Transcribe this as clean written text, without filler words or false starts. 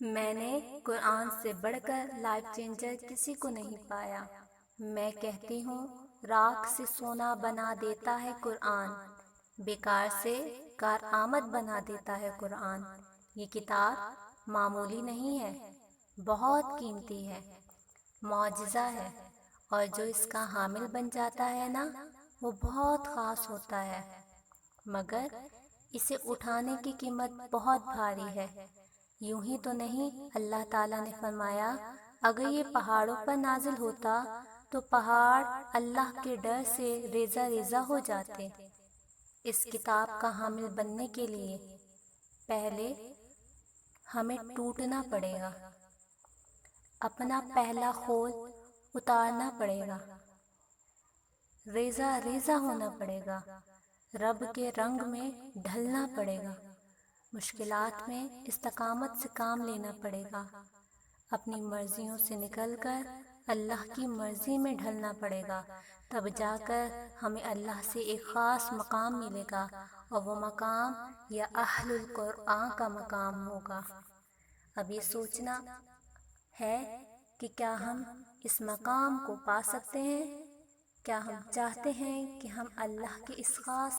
میں نے قرآن سے بڑھ کر لائف چینجر کسی کو نہیں پایا۔ میں کہتی ہوں راکھ سے سونا بنا دیتا ہے قرآن، بیکار سے کارآمد بنا دیتا ہے قرآن۔ یہ کتاب معمولی نہیں ہے، بہت قیمتی ہے، معجزہ ہے، اور جو اس کا حامل بن جاتا ہے نا وہ بہت خاص ہوتا ہے، مگر اسے اٹھانے کی قیمت بہت بھاری ہے۔ یوں ہی تو نہیں، اللہ تعالیٰ نے فرمایا اگر یہ پہاڑوں پر نازل ہوتا تو پہاڑ اللہ کے ڈر سے ریزہ ریزہ ہو جاتے۔ اس کتاب کا حامل بننے کے لیے پہلے ہمیں ٹوٹنا پڑے گا، اپنا پہلا خول اتارنا پڑے گا، ریزہ ریزہ ہونا پڑے گا، رب کے رنگ میں ڈھلنا پڑے گا، مشکلات میں استقامت سے کام لینا پڑے گا، اپنی مرضیوں سے نکل کر اللہ کی مرضی میں ڈھلنا پڑے گا، تب جا کر ہمیں اللہ سے ایک خاص مقام ملے گا، اور وہ مقام یا اہل القرآن کا مقام ہوگا۔ اب یہ سوچنا ہے کہ کیا ہم اس مقام کو پا سکتے ہیں؟ کیا ہم چاہتے ہیں کہ ہم اللہ کے اس خاص